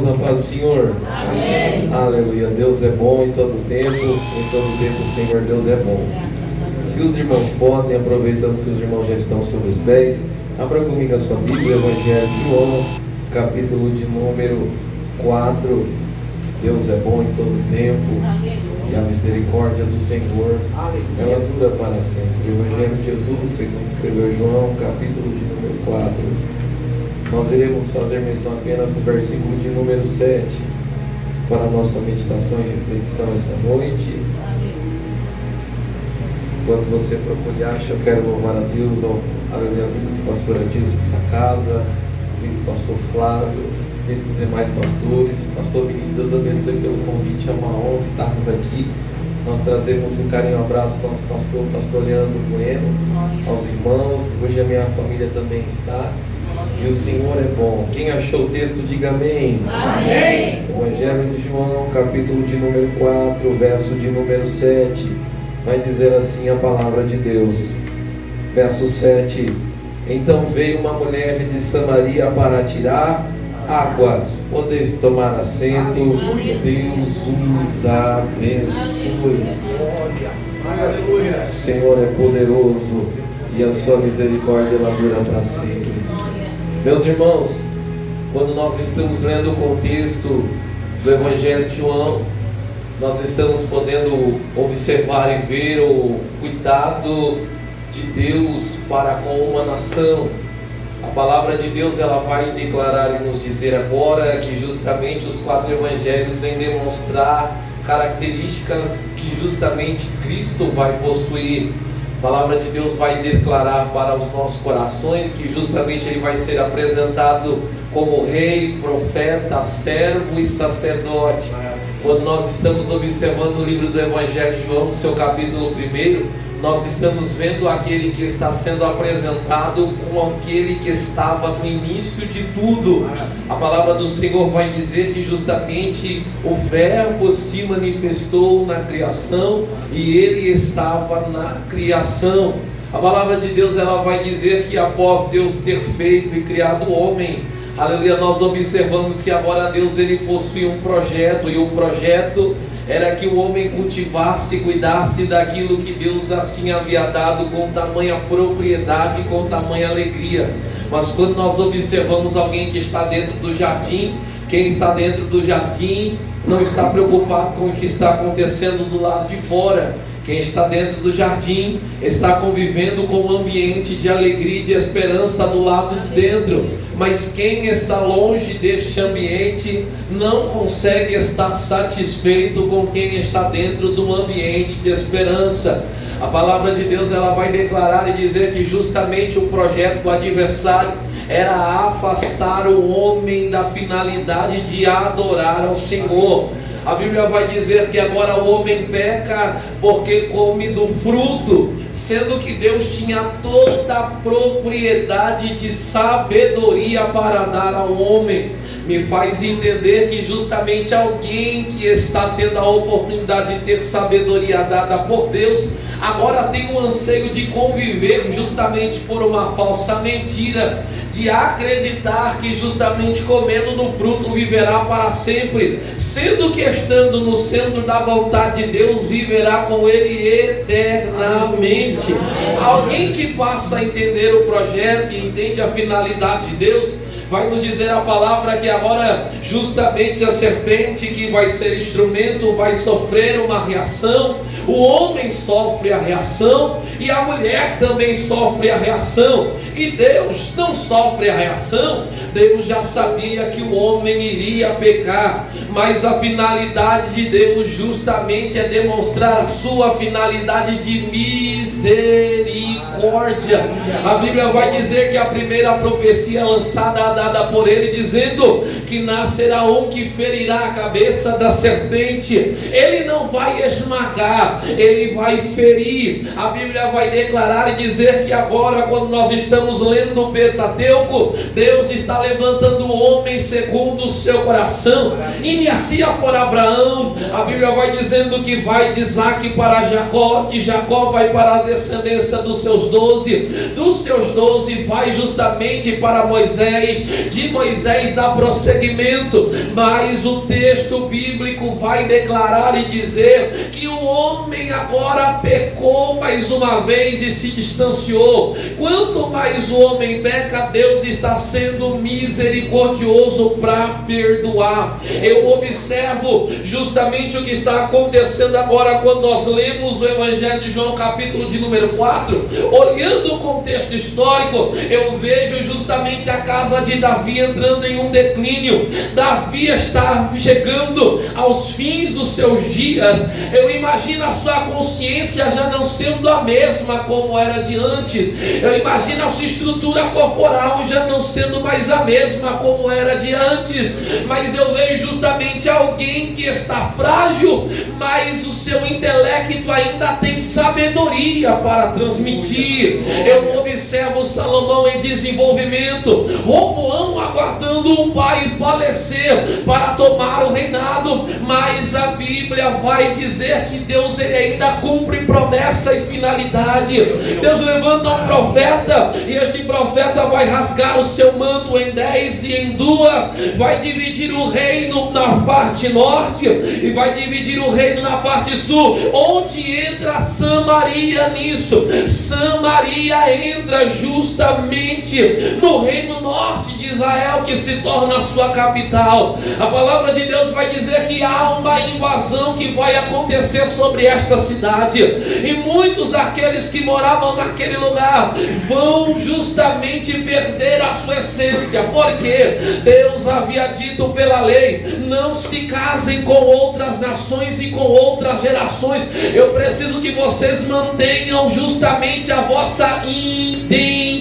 irmãos, a paz do Senhor. Amém. Aleluia. Deus é bom em todo tempo o Senhor Deus é bom. Se os irmãos podem, aproveitando que os irmãos já estão sobre os pés, abra comigo a sua Bíblia, Evangelho de João, capítulo de número 4. Deus é bom em todo tempo. E a misericórdia do Senhor, ela dura para sempre. O Evangelho de Jesus, segundo escreveu João, capítulo de número 4. Nós iremos fazer menção apenas do versículo de número 7 para a nossa meditação e reflexão esta noite. Enquanto você procura, eu quero louvar a Deus, a vida do pastor Adilson, sua casa, do pastor Flávio, e dos demais pastores. Pastor Vinícius, Deus abençoe pelo convite, é uma honra estarmos aqui. Nós trazemos um carinho, um abraço ao nosso pastor Leandro Bueno, aos irmãos. Hoje a minha família também está. E o Senhor é bom. Quem achou o texto, diga amém. Amém. Evangelho de João, capítulo de número 4, verso de número 7. Vai dizer assim a palavra de Deus. Verso 7. Então veio uma mulher de Samaria para tirar água. Podeis tomar assento. Deus os abençoe. O Senhor é poderoso e a sua misericórdia ela dura para sempre. Meus irmãos, quando nós estamos lendo o contexto do Evangelho de João, nós estamos podendo observar e ver o cuidado de Deus para com uma nação. A palavra de Deus ela vai declarar e nos dizer agora que justamente os 4 evangelhos vêm demonstrar características que justamente Cristo vai possuir. A palavra de Deus vai declarar para os nossos corações que justamente Ele vai ser apresentado como rei, profeta, servo e sacerdote. Quando nós estamos observando o livro do Evangelho de João, no seu capítulo 1, nós estamos vendo aquele que está sendo apresentado como aquele que estava no início de tudo. A palavra do Senhor vai dizer que justamente o Verbo se manifestou na criação e Ele estava na criação. A palavra de Deus ela vai dizer que após Deus ter feito e criado o homem, aleluia, nós observamos que agora Deus ele possui um projeto, e o projeto era que o homem cultivasse e cuidasse daquilo que Deus assim havia dado com tamanha propriedade, com tamanha alegria. Mas quando nós observamos alguém que está dentro do jardim, quem está dentro do jardim não está preocupado com o que está acontecendo do lado de fora. Quem está dentro do jardim está convivendo com um ambiente de alegria e de esperança do lado de dentro. Mas quem está longe deste ambiente não consegue estar satisfeito com quem está dentro de um ambiente de esperança. A palavra de Deus ela vai declarar e dizer que justamente o projeto do adversário era afastar o homem da finalidade de adorar ao Senhor. A Bíblia vai dizer que agora o homem peca porque come do fruto, sendo que Deus tinha toda a propriedade de sabedoria para dar ao homem. Me faz entender que justamente alguém que está tendo a oportunidade de ter sabedoria dada por Deus, agora tem um anseio de conviver justamente por uma falsa mentira, de acreditar que justamente comendo do fruto viverá para sempre, sendo que estando no centro da vontade de Deus, viverá com Ele eternamente. Alguém que passa a entender o projeto e entende a finalidade de Deus, vai nos dizer a palavra que agora justamente a serpente que vai ser instrumento vai sofrer uma reação. O homem sofre a reação e a mulher também sofre a reação, e Deus não sofre a reação. Deus já sabia que o homem iria pecar, mas a finalidade de Deus justamente é demonstrar a sua finalidade de misericórdia. A Bíblia vai dizer que a primeira profecia lançada dada por ele, dizendo que nascerá um que ferirá a cabeça da serpente. Ele não vai esmagar, guerra, ele vai ferir. A Bíblia vai declarar e dizer que agora, quando nós estamos lendo o Pentateuco, Deus está levantando homens segundo o seu coração. Inicia por Abraão. A Bíblia vai dizendo que vai de Isaac para Jacó, e Jacó vai para a descendência dos seus 12, dos seus 12 vai justamente para Moisés, de Moisés dá prosseguimento. Mas o texto bíblico vai declarar e dizer que o homem agora pecou mais uma vez e se distanciou. Quanto mais o homem peca, Deus está sendo misericordioso para perdoar. Eu observo justamente o que está acontecendo agora quando nós lemos o Evangelho de João, capítulo de número 4. Olhando o contexto histórico, eu vejo justamente a casa de Davi entrando em um declínio. Davi está chegando aos fins dos seus dias. Eu imagino a sua consciência já não sendo a mesma como era de antes. Eu imagino a sua estrutura corporal já não sendo mais a mesma como era de antes. Mas eu vejo justamente alguém que está frágil, mas o seu intelecto ainda tem sabedoria para transmitir. Eu observo Salomão em desenvolvimento, Roboão aguardando o pai falecer para tomar o reinado, mas a Bíblia vai dizer que Deus ele ainda cumpre promessa e finalidade. Deus levanta um profeta, e este profeta vai rasgar o seu manto em 10 e em 2, vai dividir o reino na parte norte e vai dividir o reino na parte sul. Onde entra Samaria nisso? Samaria entra justamente no reino norte de Israel, que se torna a sua capital. A palavra de Deus vai dizer que há uma invasão que vai acontecer sobre esta cidade, e muitos daqueles que moravam naquele lugar vão justamente perder a sua essência, porque Deus havia dito pela lei: não se casem com outras nações e com outras gerações. Eu preciso que vocês mantenham justamente a vossa identidade.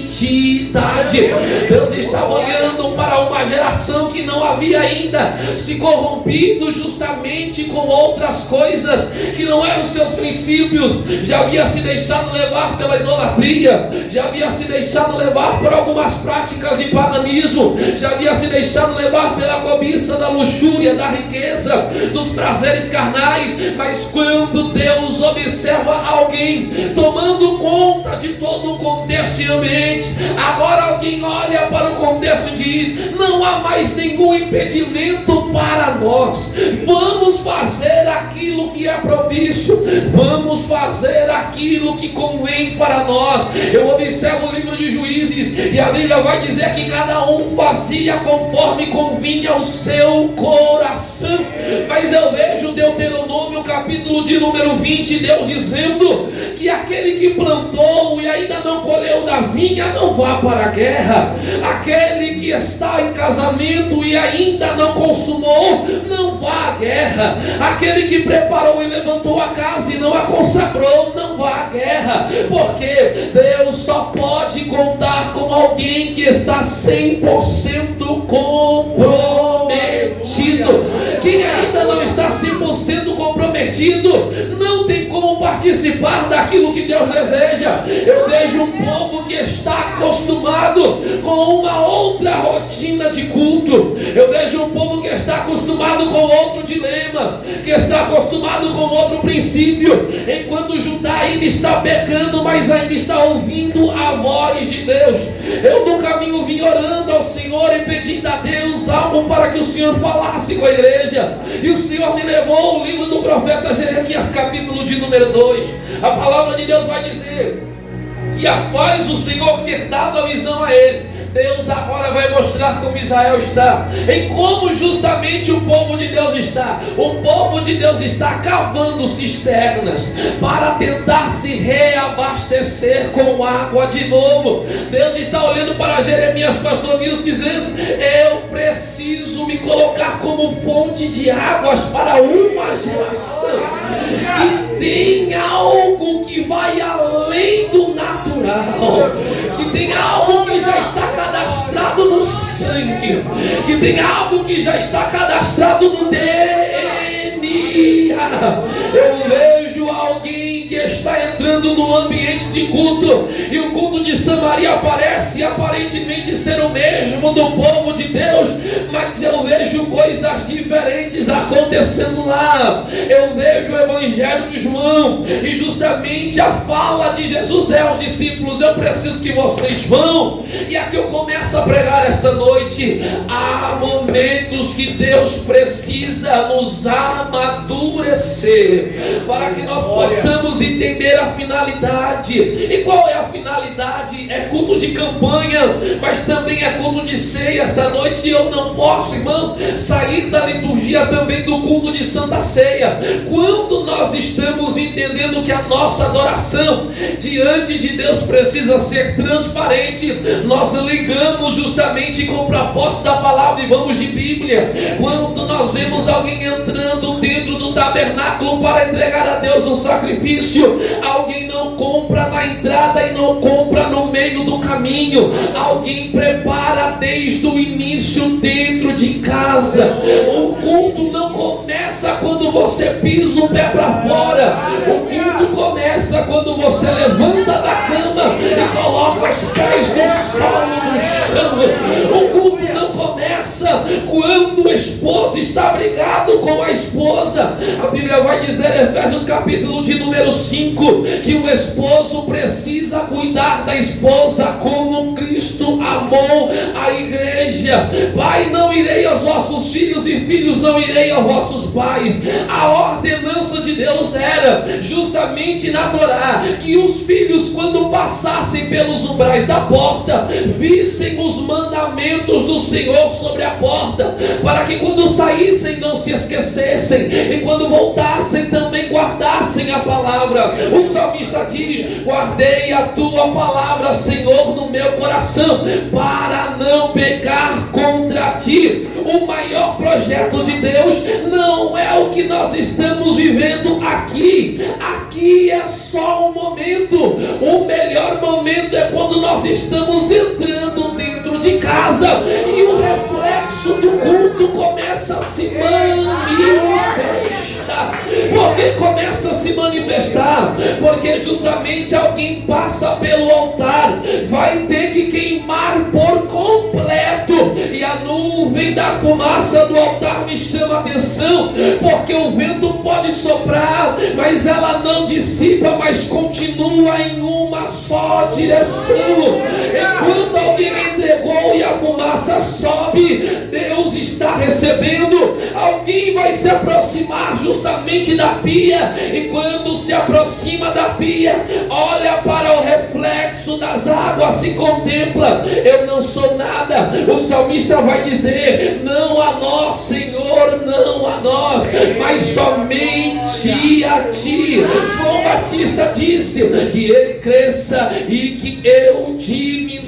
Deus está olhando para uma geração que não havia ainda se corrompido justamente com outras coisas que não eram seus princípios, já havia se deixado levar pela idolatria, já havia se deixado levar por algumas práticas de paganismo, já havia se deixado levar pela cobiça da luxúria, da riqueza, dos prazeres carnais. Mas quando Deus observa alguém tomando conta de todo o contexto e ambiente, agora alguém olha para o contexto e diz: não há mais nenhum impedimento para nós, vamos fazer aquilo que é propício, vamos fazer aquilo que convém para nós. Eu observo o livro de Juízes, e a Bíblia vai dizer que cada um fazia conforme convinha ao seu coração. Mas eu vejo Deuteronômio, capítulo de número 20, Deus dizendo que aquele que plantou e ainda não colheu da vinha, não vá para a guerra. Aquele que está em casamento e ainda não consumou, não vá à guerra. Aquele que preparou e levantou a casa e não a consagrou, não vá à guerra. Porque Deus só pode contar com alguém que está 100% comprometido. Quem ainda não está 100% comprometido não tem como participar daquilo que Deus deseja. Eu vejo um povo que está acostumado com uma outra rotina de culto. Eu vejo um povo que está acostumado com outro dilema, que está acostumado com outro princípio, enquanto Judá ainda está pecando, mas ainda está ouvindo a voz de Deus. Eu no caminho vim orando ao Senhor e pedindo a Deus algo para que o Senhor falasse com a igreja, e o Senhor me levou ao livro do profeta Jeremias, capítulo de número 2. A palavra de Deus vai dizer que após o Senhor ter dado a visão a ele, Deus agora vai mostrar como Israel está, em como justamente o povo de Deus está. O povo de Deus está cavando cisternas para tentar se reabastecer com água de novo. Deus está olhando para Jeremias, pastor Nilson, dizendo: eu preciso me colocar como fonte de águas para uma geração que tem algo que vai além do natural, que tem algo que já está cadastrado no sangue, que tem algo que já está cadastrado no DNA. Eu vejo alguém entrando no ambiente de culto, e o culto de Samaria parece aparentemente ser o mesmo do povo de Deus, mas eu vejo coisas diferentes acontecendo lá. Eu vejo o Evangelho de João, e justamente a fala de Jesus aos discípulos: eu preciso que vocês vão. E aqui eu começo a pregar esta noite. Há momentos que Deus precisa nos amadurecer, para que nós possamos entender a finalidade. E qual é a finalidade? É culto de campanha, mas também é culto de ceia. Esta noite eu não posso, irmão, sair da liturgia também do culto de Santa Ceia. Quando nós estamos entendendo que a nossa adoração diante de Deus precisa ser transparente, nós ligamos justamente com o propósito da palavra e vamos de Bíblia. Quando nós vemos alguém entrando dentro do tabernáculo para entregar a Deus um sacrifício, alguém não compra na entrada e não compra no meio do caminho. Alguém prepara desde o início dentro de casa. O culto não começa quando você pisa o pé para fora. O culto começa quando você levanta da cama e coloca os pés no solo do chão. O culto não começa quando o esposo está brigado com a esposa. A Bíblia vai dizer em Efésios capítulo de número 5 que o esposo precisa cuidar da esposa como Cristo amou a igreja. Pai, não irei aos vossos filhos, e filhos não irei aos vossos pais. A ordenança de Deus era justamente na Torá que os filhos, quando passassem pelos umbrais da porta, vissem os mandamentos do Senhor sobre a porta, para que quando saíssem não se esquecessem, e quando voltassem também guardassem a palavra. O salmista diz: guardei a tua palavra, Senhor, no meu coração, para não pecar contra ti. O maior projeto de Deus não é o que nós estamos vivendo aqui. Aqui é só um momento. O melhor momento é quando nós estamos entrando dentro de casa e o reflexo do culto começa a se manifestar. Por que começa a se manifestar? Porque justamente alguém passa pelo altar, vai ter que queimar por completo, e a nuvem da fumaça do altar me chama a atenção, porque o vento pode soprar, mas ela não dissipa, mas continua em uma só direção. Enquanto alguém entregou e a fumaça sobe, Deus está recebendo. Alguém vai se aproximar justamente da pia, e quando se aproxima da pia, olha para o reflexo das águas, se contempla: eu não sou nada. O salmista vai dizer: não a nós, Senhor, não a nós, mas somente a ti. João Batista disse que ele cresça e que eu diminua.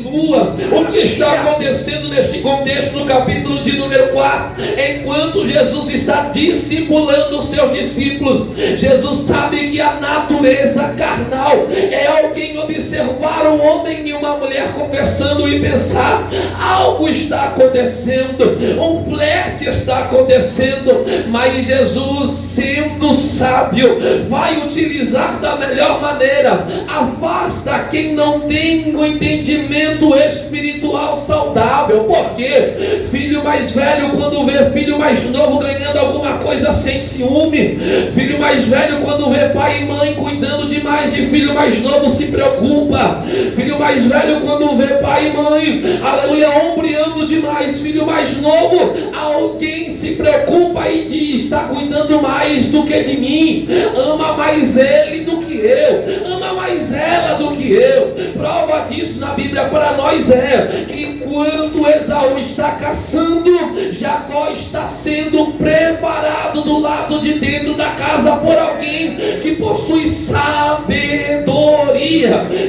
O que está acontecendo neste contexto no capítulo de número 4? Enquanto Jesus está discipulando os seus discípulos, Jesus sabe que a natureza carnal é alguém observar um homem e uma mulher conversando e pensar: algo está acontecendo, um flerte está acontecendo. Mas Jesus, sendo sábio, vai utilizar da melhor maneira. Afasta quem não tem um entendimento espiritual saudável. Porque filho mais velho, quando vê filho mais novo ganhando alguma coisa, sente ciúme. Filho mais velho, quando vê pai e mãe cuidando demais de filho mais novo, se preocupa. Filho mais velho, quando vê pai e mãe, aleluia, ombreando demais filho mais novo, alguém se preocupa e diz: está cuidando mais do que de mim, ama mais ele do que eu, ama mais ela do que eu. Prova disso na Bíblia para nós é que enquanto Esaú está caçando, Jacó está sendo preparado do lado de dentro da casa por alguém que possui sabedoria.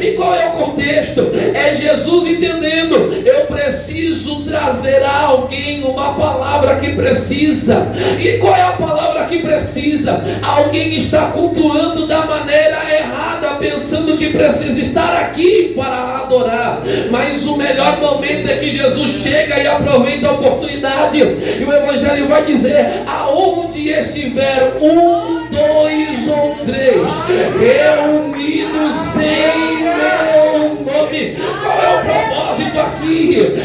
E qual é o contexto? É Jesus entendendo: eu preciso trazer a alguém uma palavra que precisa. E qual é a palavra que precisa? Alguém está cultuando da maneira errada, pensando que precisa estar aqui para adorar. Mas o melhor momento é que Jesus chega e aproveita a oportunidade, e o Evangelho vai dizer: aonde estiver um, dois ou três reunidos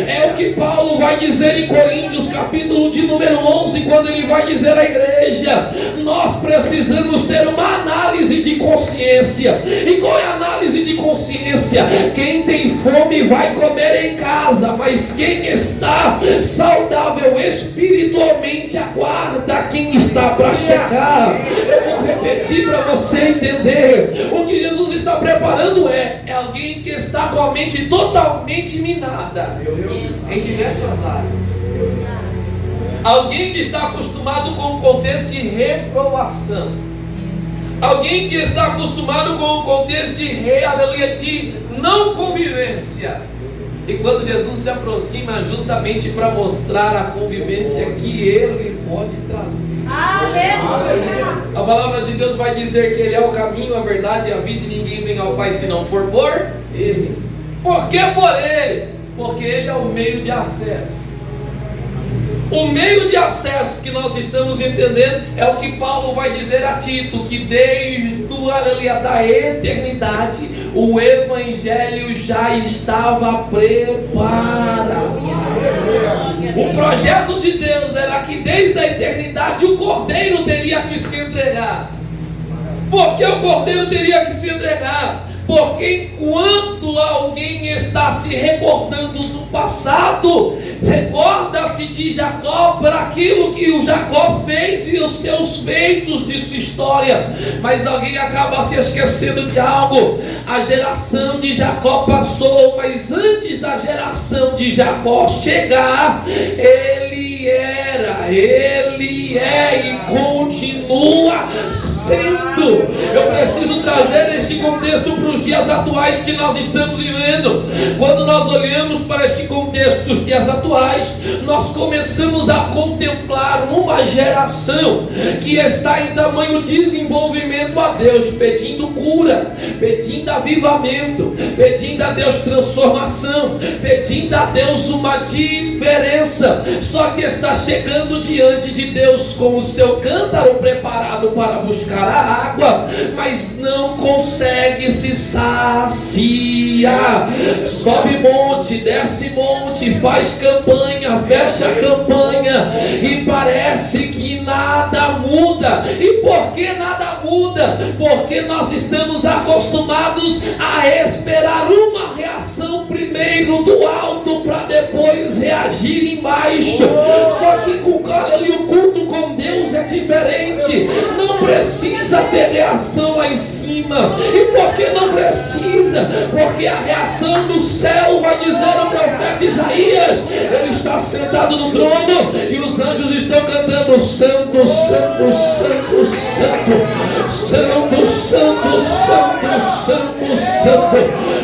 É o que Paulo vai dizer em Coríntios, capítulo de número 11, quando ele vai dizer à igreja: nós precisamos ter uma análise de consciência. E qual é a análise de consciência? Quem tem fome vai comer em casa, mas quem está saudável espiritualmente aguarda quem está para chegar. Eu vou repetir para você entender. O que Jesus está preparando é alguém que está com a mente totalmente minada em diversas áreas. Alguém que está acostumado com o contexto de reprovação. Alguém que está acostumado com o contexto de não convivência. E quando Jesus se aproxima justamente para mostrar a convivência que Ele pode trazer. Aleluia! A palavra de Deus vai dizer que Ele é o caminho, a verdade e a vida, e ninguém vem ao Pai se não for por Ele. Por que por Ele? Porque Ele é o meio de acesso. O meio de acesso que nós estamos entendendo é o que Paulo vai dizer a Tito, que desde a eternidade o Evangelho já estava preparado. O projeto de Deus era que desde a eternidade o Cordeiro teria que se entregar. Por que o Cordeiro teria que se entregar? Porque enquanto alguém está se recordando do passado, recorda-se de Jacó para aquilo que o Jacó fez e os seus feitos de sua história. Mas alguém acaba se esquecendo de algo. A geração de Jacó passou, mas antes da geração de Jacó chegar, ele é e continua sendo. Eu preciso trazer esse contexto para os dias atuais que nós estamos vivendo. Quando nós olhamos para esse contexto dos dias atuais, nós começamos a contemplar uma geração que está em tamanho desenvolvimento a Deus, pedindo cura, pedindo avivamento, pedindo a Deus transformação, pedindo a Deus uma diferença. Só que está chegando diante de Deus com o seu cântaro preparado para buscar a água, mas não consegue se saciar. Sobe monte, desce monte, faz campanha, fecha campanha, e parece que nada muda. E por que nada muda? Porque nós estamos acostumados a esperar uma reação primeiro do alto para depois reagir embaixo. Só que o culto com Deus é diferente. Não precisa ter reação lá em cima. E por que não precisa? Porque a reação do céu vai dizer ao profeta Isaías: ele está sentado no trono e os anjos estão cantando: Santo, Santo, Santo, Santo, Santo, Santo, Santo, Santo, Santo.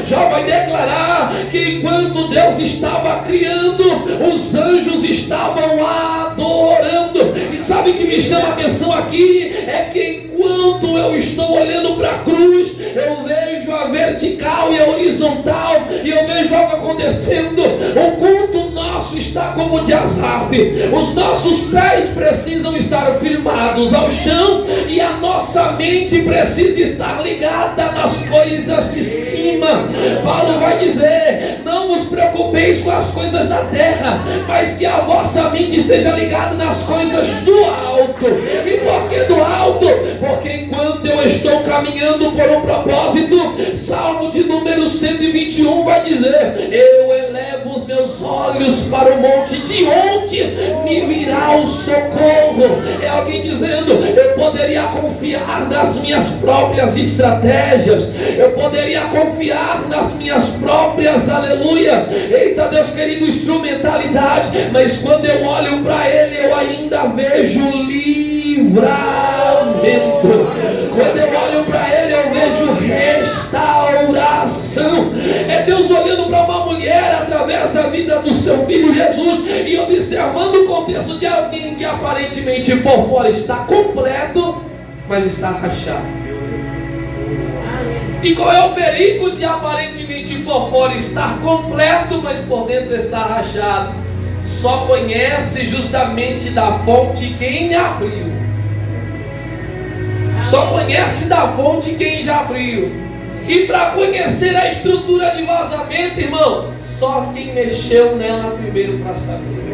Já vai declarar que enquanto Deus estava criando, os anjos estavam adorando. E sabe o que me chama a atenção aqui? É que enquanto eu estou olhando para a cruz, eu vejo a vertical e a horizontal, e eu vejo algo acontecendo. O culto nosso está como de Asaf. Os nossos pés precisam estar firmados ao chão, e a nossa mente precisa estar ligada nas coisas de cima. Paulo vai dizer: não vos preocupeis com as coisas da terra, mas que a vossa mente esteja ligada nas coisas do alto. E por que do alto? Porque enquanto eu estou caminhando por um propósito, Salmo de número 121 vai dizer: eu elevo os meus olhos para o monte, de onde me virá o socorro? É alguém dizendo: eu poderia confiar nas minhas próprias estratégias, eu poderia confiar nas minhas próprias, aleluia, eita Deus querido, instrumentalidade, mas quando eu olho para Ele, eu ainda vejo livramento. Quando eu olho para Ele, eu vejo restauração. É Deus olhando para uma mulher através da vida do seu filho Jesus e observando o contexto de alguém que aparentemente por fora está completo, mas está rachado. E qual é o perigo de aparentemente por fora estar completo, mas por dentro estar rachado? Só conhece justamente da fonte quem abriu. Só conhece da fonte quem já abriu. E para conhecer a estrutura de vazamento, irmão, só quem mexeu nela primeiro para saber.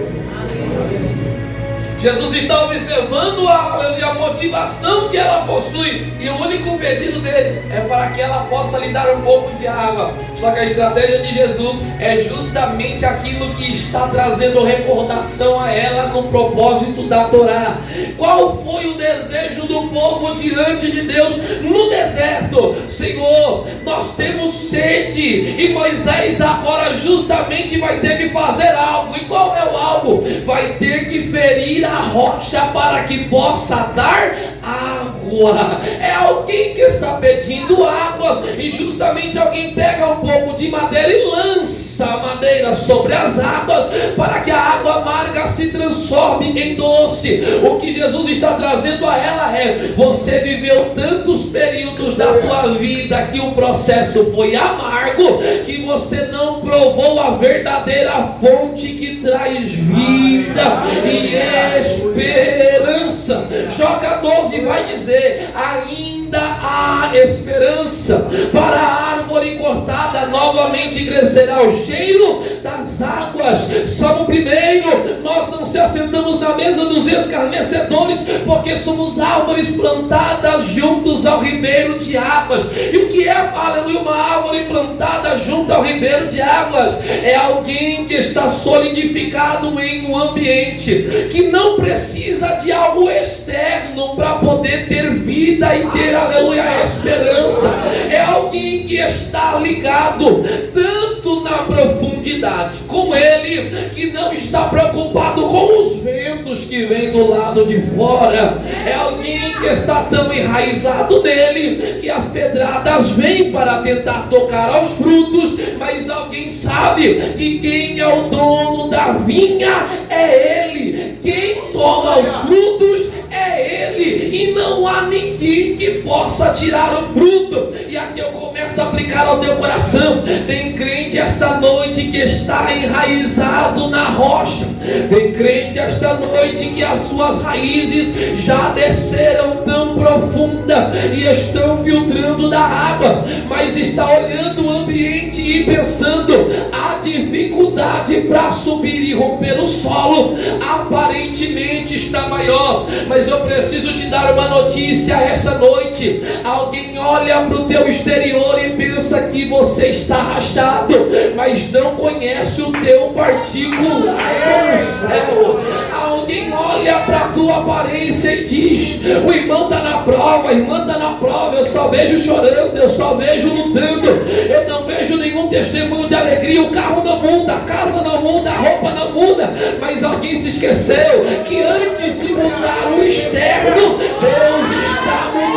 Jesus está observando a motivação que ela possui, e o único pedido dele é para que ela possa lhe dar um pouco de água. Só que a estratégia de Jesus é justamente aquilo que está trazendo recordação a ela no propósito da Torá. Qual foi o desejo do povo diante de Deus no deserto? Senhor, nós temos sede, e Moisés agora justamente vai ter que fazer algo. E qual é o algo? Vai ter que ferir a rocha para que possa dar água. É alguém que está pedindo água, e justamente alguém pega um pouco de madeira e lança a madeira sobre as águas para que a água amarga se transforme em doce. O que Jesus está trazendo a ela é: você viveu tantos períodos da tua vida que o processo foi amargo, que você não provou a verdadeira fonte que traz vida e esperança. Jó 14 vai dizer: ainda há esperança, para a árvore cortada novamente crescerá o cheiro das águas. Salmo 1: nós não se assentamos na mesa dos escarnecedores, porque somos árvores plantadas juntos ao ribeiro de águas. E o que é, aleluia, uma árvore plantada junto ao ribeiro de águas? É alguém que está solidificado em um ambiente, que não precisa de algo externo para poder ter vida e ter, aleluia, esperança. É alguém que está ligado tanto na profundidade com ele, que não está preocupado com os ventos que vêm do lado de fora. É alguém que está tão enraizado nele que as pedradas vêm para tentar tocar aos frutos, mas alguém sabe que quem é o dono da vinha é ele, quem toma os frutos é ele, e não há ninguém que possa tirar o fruto. E aqui eu começo a aplicar ao teu coração. Tem crente essa noite que está enraizado na rocha. Tem crente esta noite que as suas raízes já desceram tão profunda e estão filtrando da água, mas está olhando o ambiente e pensando: a dificuldade para subir e romper o solo aparentemente está maior. Mas eu preciso te dar uma notícia essa noite. Alguém olha para o teu exterior e pensa que você está rachado, mas não conhece o teu particular como o céu. Alguém olha para a tua aparência e diz: o irmão está na prova, a irmã está na prova, eu só vejo chorando, eu só vejo lutando, eu não vejo nenhum testemunho de alegria. O carro não muda, a casa não muda, a roupa não muda. Mas alguém se esqueceu que antes de mudar o externo, Deus está mudando o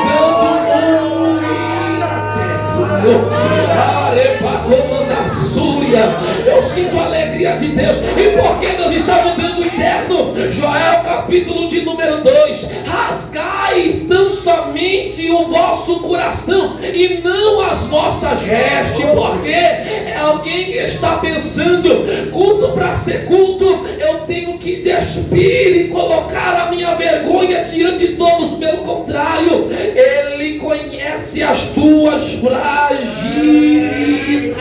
interno. Eu sinto a alegria de Deus. E por que Deus está mudando o interno? Joel capítulo de número 2: rasgai tão somente o vosso coração e não as vossas vestes. Porque é alguém que está pensando: culto para ser culto, eu tenho que despir e colocar a minha vergonha diante de todos. Pelo contrário, Ele conhece as tuas fragilidades,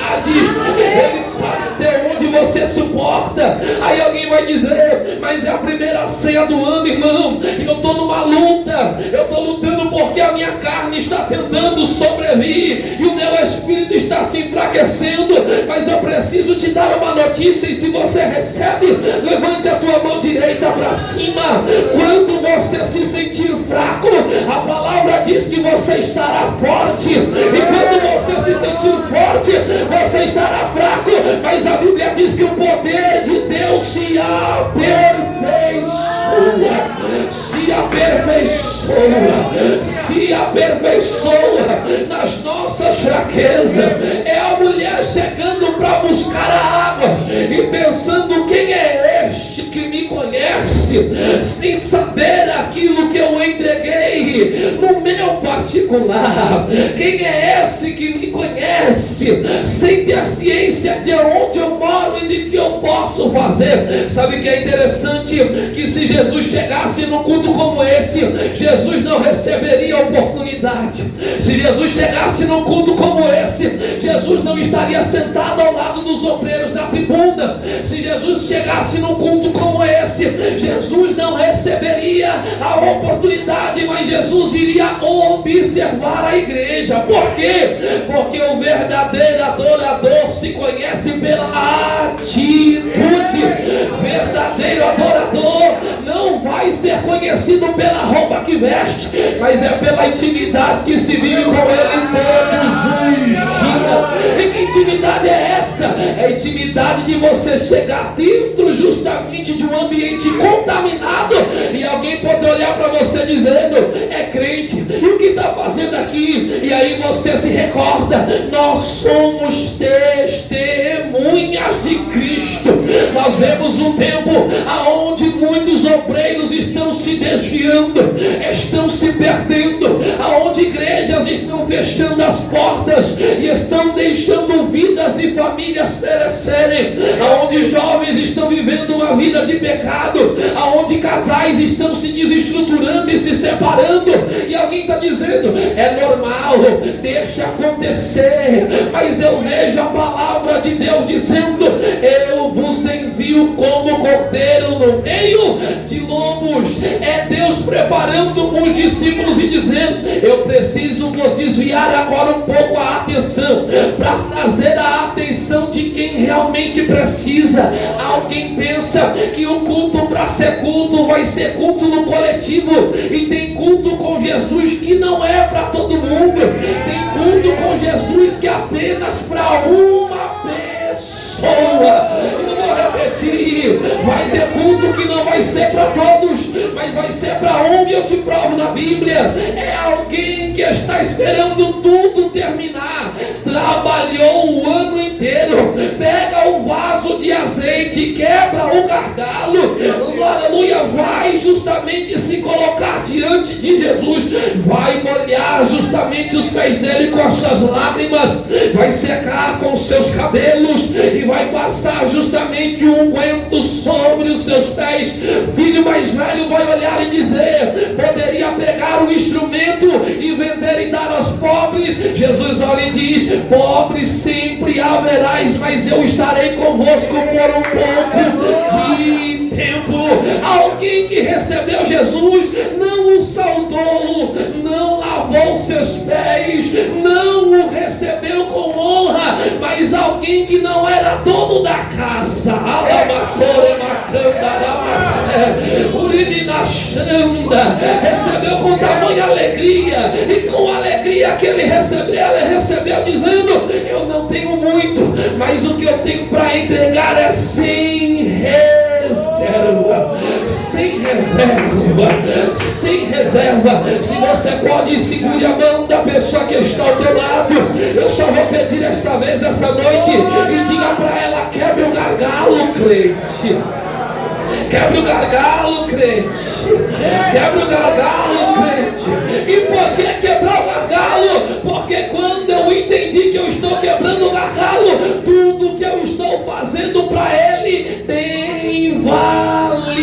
Ele sabe até onde você suporta. Aí alguém vai dizer: mas é a primeira ceia do ano, irmão, e eu estou numa luta, eu estou lutando porque a minha carne está tentando sobreviver e o meu espírito está se enfraquecendo. Mas eu preciso te dar uma notícia, e se você recebe, levante a tua mão direita para cima. Quando você se sentir fraco, a palavra diz que você estará forte, e quando você se sentir forte, você estará fraco. Mas a Bíblia diz que o poder de Deus se aperfeiçoa nas nossas fraquezas. É a mulher chegando para buscar a água e pensando: quem é este que me conhece, sem saber aquilo que eu entreguei no meu particular? Quem é esse que me conhece, sem ter a ciência de onde eu moro e de que eu posso fazer. Sabe que é interessante? Que se Jesus chegasse num culto como esse, Jesus não receberia oportunidade. Se Jesus chegasse num culto como esse, Jesus não estaria sentado ao lado dos obreiros na tribuna. Se Jesus chegasse num culto como esse, Jesus não receberia a oportunidade, mas Jesus iria observar a igreja. Por quê? Porque o verdadeiro adorador se conhece pela atitude. Verdadeiro adorador não vai ser conhecido pela roupa que veste, mas é pela intimidade que se vive com Ele todos os dias. E que intimidade é essa? É a intimidade de você chegar dentro justamente de um ambiente contaminado e alguém poder olhar para você dizendo: é crente, e o que está fazendo aqui? E aí você se recorda: nós somos testemunhas de Cristo. Nós vemos um tempo aonde muitos obreiros estão se desviando, estão se perdendo, aonde igrejas estão fechando as portas e estão deixando vidas e famílias perecerem, aonde jovens estão vivendo uma vida de pecado, aonde casais estão se desestruturando e se separando, e alguém está dizendo: é normal, deixa acontecer. Mas eu vejo a palavra de Deus dizendo: eu vos envio como cordeiro no meio de lobos. É Deus preparando os discípulos e dizendo: eu preciso vos desviar agora um pouco a atenção, para trazer a atenção de quem realmente precisa. Alguém pensa que o culto, para ser culto, vai ser culto no coletivo, e tem culto com Jesus que não é para todo mundo. Tem culto com Jesus que é apenas para uma pessoa. Eu vou repetir: vai ter culto que não vai ser para todos, mas vai ser para um, e eu te provo na Bíblia. É alguém que está esperando tudo terminar, trabalhou o ano inteiro, pega o vaso de azeite, quebra o gargalo, aleluia, vai justamente se colocar diante de Jesus, vai molhar justamente os pés dele com as suas lágrimas, vai secar com os seus cabelos e vai passar justamente um unguento sobre os seus pés. Filho mais velho vai olhar e dizer: poderia pegar o instrumento e vender e dar aos pobres. Jesus olha e diz: pobres sempre haverás, mas eu estarei convosco por um pouco de tempo. Alguém que recebeu Jesus não o saudou, não lavou seus pés, não o recebeu com honra, mas alguém que não era dono da casa, recebeu com tamanha alegria, e com a alegria que ele recebeu dizendo: eu não tenho muito, mas o que eu tenho para entregar é sem reserva. Sem reserva, sem reserva. Se você pode, segure a mão da pessoa que está ao teu lado. Eu só vou pedir esta vez, essa noite, e diga para ela: quebre o gargalo, crente. Quebre o gargalo, crente. Quebre o gargalo, crente. E por que quebrar o gargalo? Porque quando eu entendi que eu estou quebrando o gargalo, tudo que eu estou fazendo para ele tem valia,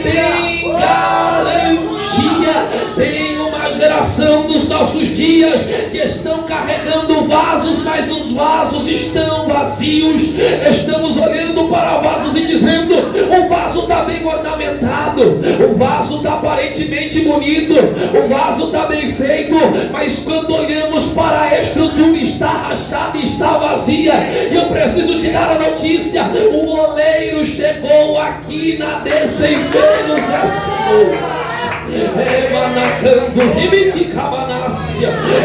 tem garantia. Tem uma geração dos nossos dias que estão carregando vasos, mas os vasos estão vazios. Estamos olhando para vasos e dizendo: o vaso está bem ornamentado, o vaso está aparentemente bonito, o vaso está bem feito, mas quando olhamos para a estrutura, está rachada e está vazia. E eu preciso te dar a notícia: o oleiro chegou aqui na Desempenhos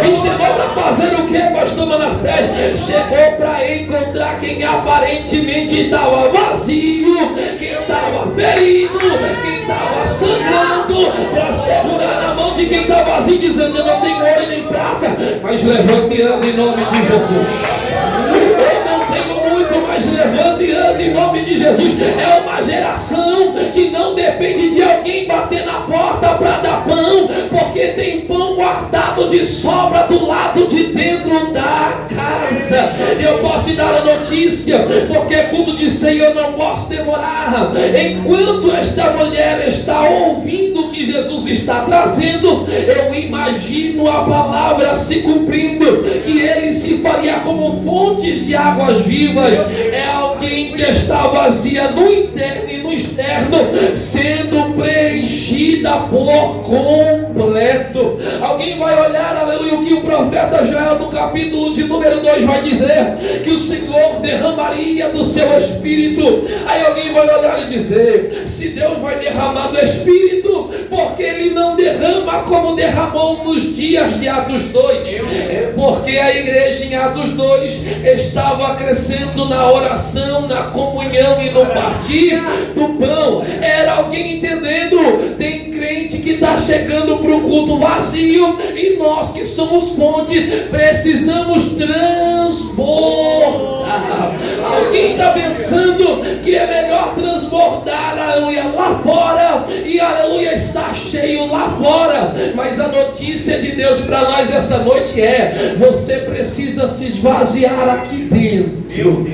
e chegou para fazer o que, pastor Manassés? Chegou para encontrar quem aparentemente estava vazio, quem estava ferido, quem estava sangrando, para segurar na mão de quem está vazio, dizendo: eu não tenho ouro nem prata, mas levante e ande em nome de Jesus. Eu não tenho muito, mas levante e ande em nome de Jesus. É uma geração que não depende de alguém bater na porta para dar pão, porque tem pão guardado de sobra do lado de dentro da casa. Eu posso te dar a notícia, porque culto de ceia eu não posso demorar. Enquanto esta mulher está ouvindo o que Jesus está trazendo, eu imagino a palavra se cumprindo, que ele se faria como fontes de águas vivas. É alguém que está vazia no interno e no externo, sendo preenchida por completo. Alguém vai olhar, aleluia, o que o profeta Joel no capítulo de número 2 vai dizer, que o Senhor derramaria do seu Espírito. Aí alguém vai olhar e dizer, se Deus vai derramar do Espírito, porque Ele não derrama como derramou nos dias de Atos 2? É porque a igreja em Atos 2 estava crescendo na oração, na comunhão e no partir do pão. Era alguém entendendo? Tem crente que está chegando para o culto vazio, e nós que somos fontes precisamos transbordar. Alguém está pensando que é melhor transbordar, aleluia, lá fora, e aleluia, está cheio lá fora. Mas a notícia de Deus para nós essa noite é: você precisa se esvaziar aqui dentro.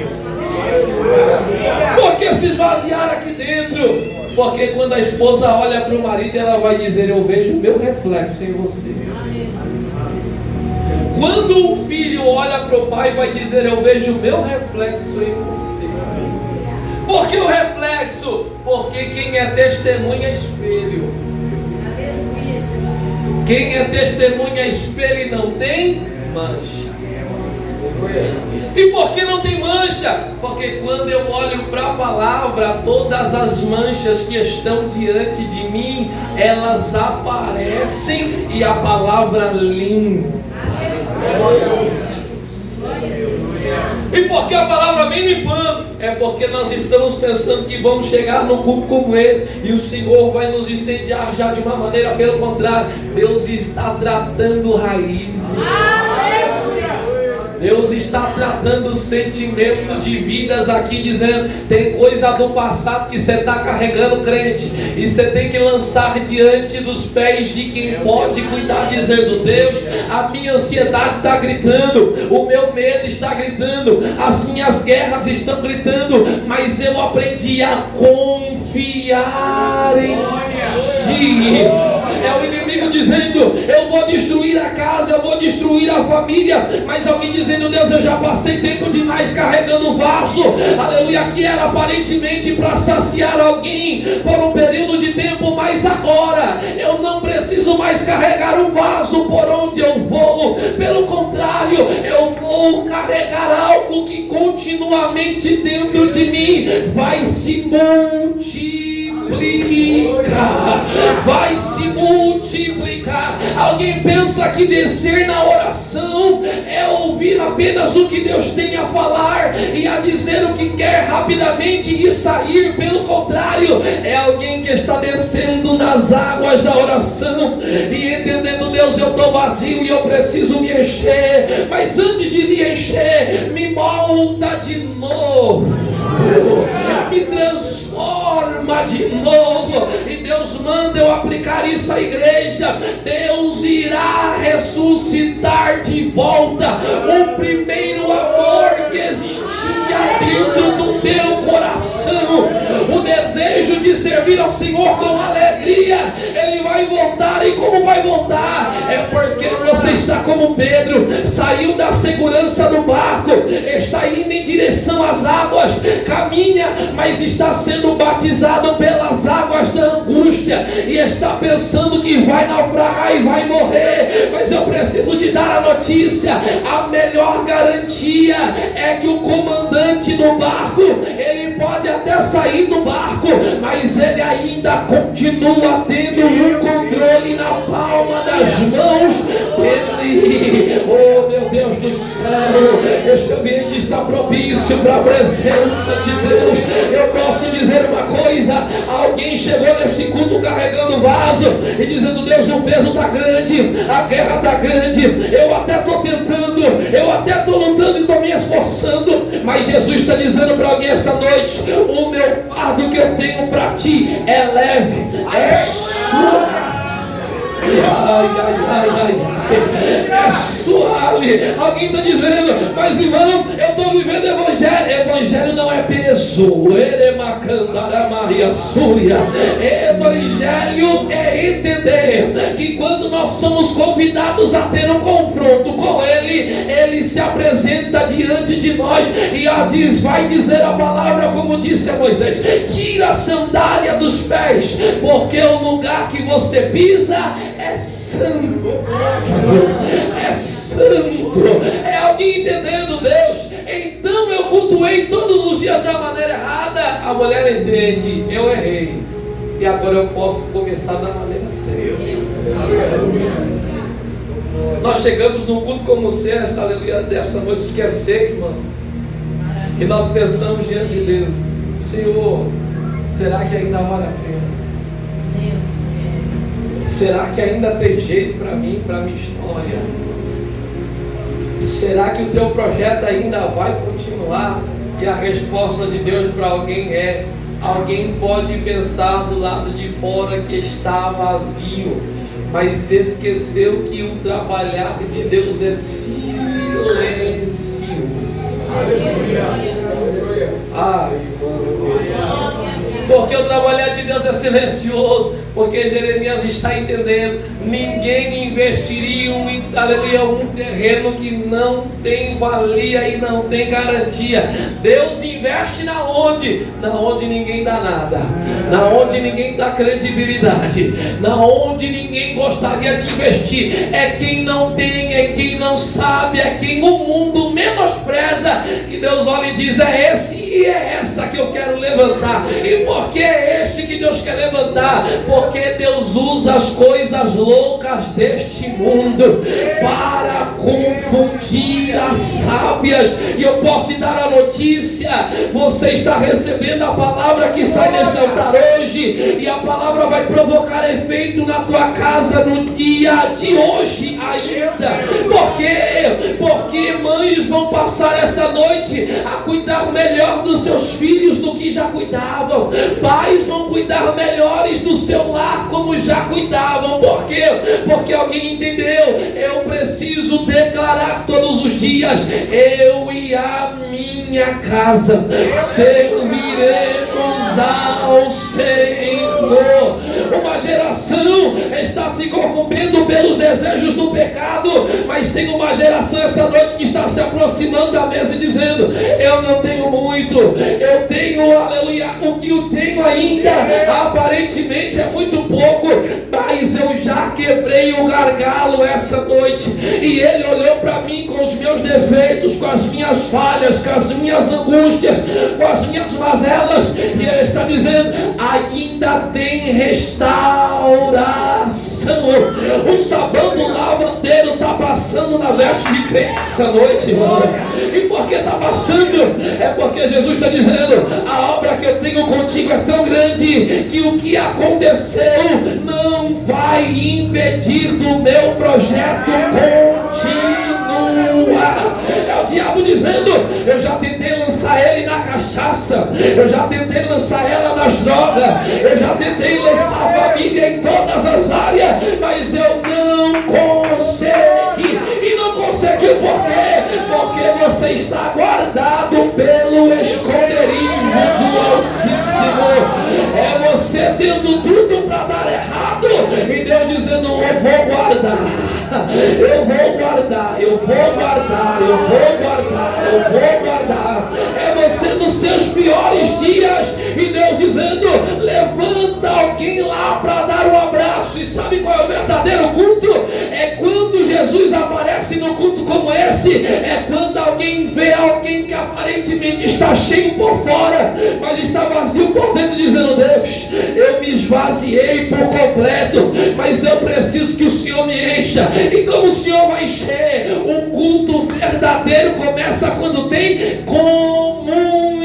Por que se esvaziar aqui dentro? Porque quando a esposa olha para o marido, ela vai dizer: eu vejo o meu reflexo em você. Quando um filho olha para o pai, vai dizer: eu vejo o meu reflexo em você. Por que o reflexo? Porque quem é testemunha é espelho. Quem é testemunha é espelho e não tem mancha. E por que não tem mancha? Porque quando eu olho para a palavra, todas as manchas que estão diante de mim, elas aparecem, e a palavra limpa. E por que a palavra vem limpando? É porque nós estamos pensando que vamos chegar num culto como esse e o Senhor vai nos incendiar já de uma maneira. Pelo contrário, Deus está tratando raízes. Deus está tratando o sentimento de vidas aqui, dizendo: tem coisa do passado que você está carregando, crente, e você tem que lançar diante dos pés de quem pode cuidar, dizendo: Deus, a minha ansiedade está gritando, o meu medo está gritando, as minhas guerras estão gritando, mas eu aprendi a confiar em Ti. É o inimigo dizendo: eu vou destruir a casa, eu vou destruir a família. Mas alguém dizendo: Deus, eu já passei tempo demais carregando o vaso, aleluia, que era aparentemente para saciar alguém por um período de tempo, mas agora eu não preciso mais carregar o vaso por onde eu vou. Pelo contrário, eu vou carregar algo que continuamente dentro de mim vai se multiplicar, vai se multiplicar. Alguém pensa que descer na oração é ouvir apenas o que Deus tem a falar e a dizer o que quer rapidamente e sair. Pelo contrário, é alguém que está descendo nas águas da oração e entendendo: Deus, eu estou vazio e eu preciso me encher, mas antes de me encher, me molda de novo, me transforma de novo. E Deus manda eu aplicar isso à igreja. Deus irá ressuscitar de volta o primeiro amor que existia dentro do teu coração, o desejo de servir ao Senhor com alegria. Ele vai voltar. E como vai voltar? É porque você está como Pedro, saiu da segurança do barco, está indo em direção às águas, caminha, mas está sendo batizado pelas águas da angústia e está pensando que vai naufragar e vai morrer. Mas eu preciso te dar a notícia: a melhor garantia é que o comandante do barco, ele pode até sair do barco, mas ele ainda continua tendo um controle na palma das mãos dele. Oh meu Deus do céu, este ambiente está propício para a presença de Deus. Eu posso dizer uma coisa: alguém chegou nesse culto carregando vaso e dizendo: Deus, o peso está grande, a guerra está grande, eu até estou tentando, eu até estou lutando e estou me esforçando, mas Jesus está dizendo para alguém esta noite: o meu fardo que eu tenho para ti é leve, é suave. Ai, ai, ai, ai, ai. É suave. sabe? Alguém está dizendo, mas irmão, eu estou vivendo evangelho. Evangelho não é peso. Evangelho é entender que quando nós somos convidados a ter um confronto com Ele, Ele se apresenta diante de nós e diz, vai dizer a palavra como disse a Moisés, tira a sandália dos pés, porque o lugar que você pisa é santo. É santo. É alguém entendendo Deus? Então eu cultuei todos os dias da maneira errada. A mulher entende, eu errei, e agora eu posso começar da maneira certa. Nós chegamos num culto como esta, aleluia, desta noite que é ceia, irmão, e nós pensamos diante de Deus, Senhor, será que ainda vale a pena? Será que ainda tem jeito para mim, para a minha história? Será que o teu projeto ainda vai continuar? E a resposta de Deus para alguém é: alguém pode pensar do lado de fora que está vazio, mas esqueceu que o trabalhar de Deus é silencioso. Ai, irmão, porque o trabalhar de Deus é silencioso, porque Jeremias está entendendo, ninguém investiria um terreno que não tem valia e não tem garantia. Deus investe na onde ninguém dá nada, na onde ninguém dá credibilidade, na onde ninguém gostaria de investir. É quem não tem, é quem não sabe, é quem o mundo menospreza, que Deus olha e diz, é esse e é essa que eu quero levantar. E por que é este que Deus quer levantar? Porque Deus usa as coisas loucas deste mundo para confundir as sábias. E eu posso te dar a notícia, você está recebendo a palavra que sai deste altar hoje, e a palavra vai provocar efeito na tua casa no dia de hoje ainda. Por quê? Porque mães vão passar esta noite a cuidar melhor dos seus filhos do que já cuidavam. Pais vão cuidar melhores do seu lar como já cuidavam. Por quê? Porque alguém entendeu, eu preciso declarar todos os dias, eu e a minha casa serviremos ao Senhor. Uma geração está se corrompendo pelos desejos do pecado, mas tem uma geração essa noite que está se aproximando da mesa e dizendo, eu não tenho muito, eu tenho, aleluia, o que eu tenho ainda aparentemente é muito pouco, mas eu já quebrei o gargalo essa noite, e Ele olhou para mim com os meus defeitos, com as minhas falhas, com as minhas angústias, com as minhas mazelas, e Ele está dizendo, ainda tem restauração. O sabão do lavandeiro está passando na veste de crente essa noite, irmão. E por que está passando? É porque Jesus está dizendo, a obra que eu tenho contigo é tão grande que o que aconteceu não vai impedir do meu projeto continuar. É o diabo dizendo, eu já tentei lançar ele na cachaça, eu já tentei lançar ela nas drogas, eu já tentei lançar a família em todas as áreas, mas eu não consegui. E não conseguiu por quê? Porque você está guardado pelo esconderijo do Altíssimo. É você tendo tudo para dar errado, e Deus dizendo, eu vou guardar, eu vou guardar, eu vou guardar, eu vou guardar, eu vou guardar. É você nos seus piores dias, e Deus dizendo, levanta alguém lá para dar um abraço. E sabe qual é o verdadeiro culto? É quando Jesus aparece no culto como esse, é quando alguém vê alguém que aparentemente está cheio por fora, mas está vazio por dentro, dizendo, Deus, eu me esvaziei por completo, mas eu preciso que o Senhor me encha. E como o Senhor vai encher? O culto verdadeiro começa quando tem comunhão.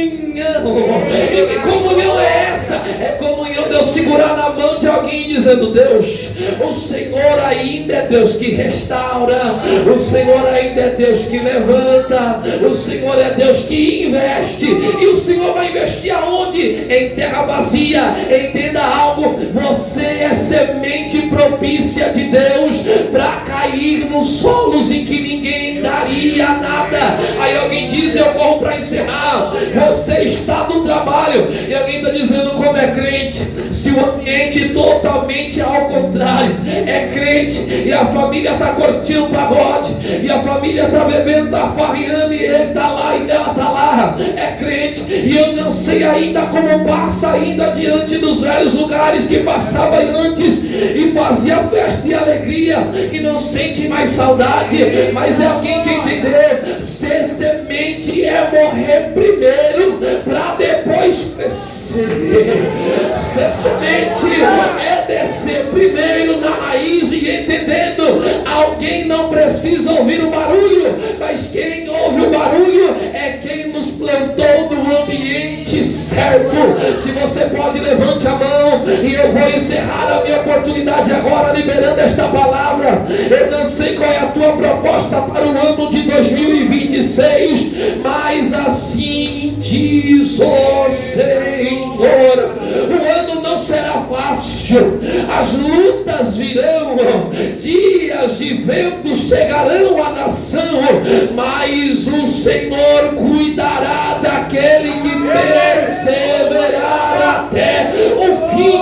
E que comunhão é essa? É comunhão de eu segurar na mão de alguém dizendo, Deus, o Senhor ainda é Deus que restaura, o Senhor ainda é Deus que levanta, o Senhor é Deus que investe. E o Senhor vai investir aonde? Em terra vazia. Entenda algo, você é semente propícia de Deus para cair nos solos em que ninguém dá chegaria a nada. Aí alguém diz, eu corro para encerrar, você está no trabalho, e alguém está dizendo como é crente, se o ambiente totalmente ao contrário, é crente, e a família está curtindo o pagode, e a família está bebendo, está farreando, e ele está lá e ela está lá, é crente, e eu não sei ainda como passa ainda diante dos velhos lugares que passava antes, e fazia festa e alegria, e não sente mais saudade, mas é alguém que entender, ser semente é morrer primeiro, para depois crescer. Ser semente é descer primeiro na raiz, e entendendo, alguém não precisa ouvir o barulho, mas quem ouve o barulho é quem nos plantou no ambiente certo. Se você pode, levante a mão, e eu vou encerrar a minha oportunidade agora, liberando esta palavra. Eu não sei qual é a tua proposta para o ano de 2026, mas assim diz o Senhor: o ano não será fácil, as lutas virão, dias de vento chegarão à nação, mas o Senhor cuidará daquele que perseverar até o fim.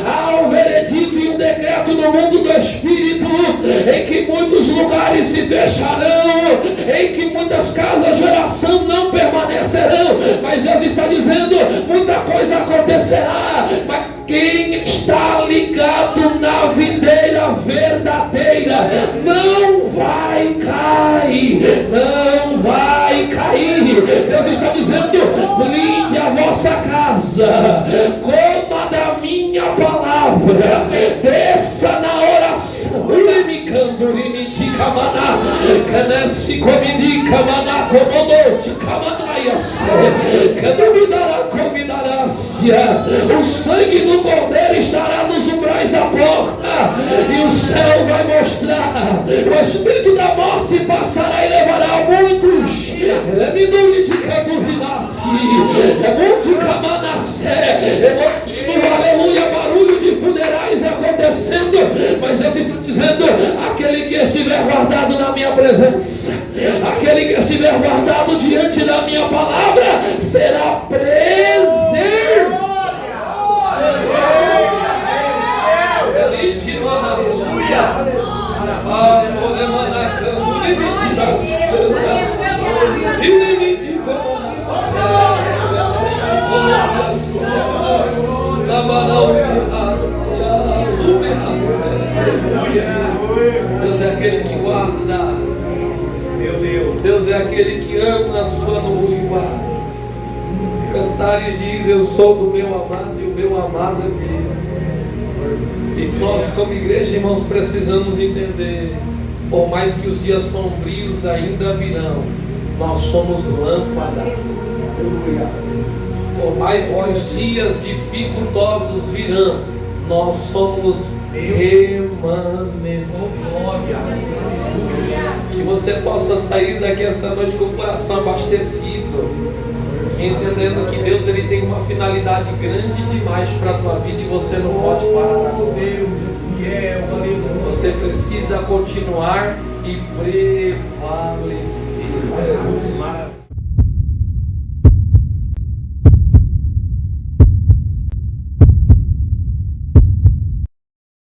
Há um veredito e um decreto no mundo do Espírito, em que muitos lugares se fecharão, em que muitas casas de oração não permanecerão, mas Deus está dizendo, muita coisa acontecerá, mas quem está ligado na videira verdadeira não vai cair, não vai cair. Deus está dizendo, blinde a vossa casa, coma da minha palavra, desça na oração, limicando, limite camaná, canesse cominica maná, comodote camanaias, candumidará, comidarácia, o sangue do Cordeiro estará nos umbrais da porta, e o céu vai mostrar, o espírito da morte passará e levará muitos, é minule de candurinassi, é muito camanassé, é muito, aleluia, barulho de funerais acontecendo, mas Deus está dizendo, aquele que estiver guardado na minha presença, aquele que estiver guardado diante da minha palavra, será preservado. Deus é aquele que guarda, Deus é aquele que ama a sua noiva. Cantares diz, eu sou do meu amado e o meu amado é meu. E nós como igreja, irmãos, precisamos entender, por mais que os dias sombrios ainda virão, nós somos lâmpada. Por mais que os dias dificultosos virão, nós somos remanescentes. Que você possa sair daqui esta noite com o coração abastecido, entendendo que Deus ele tem uma finalidade grande demais para a tua vida e você não pode parar. Você precisa continuar e prevalecer.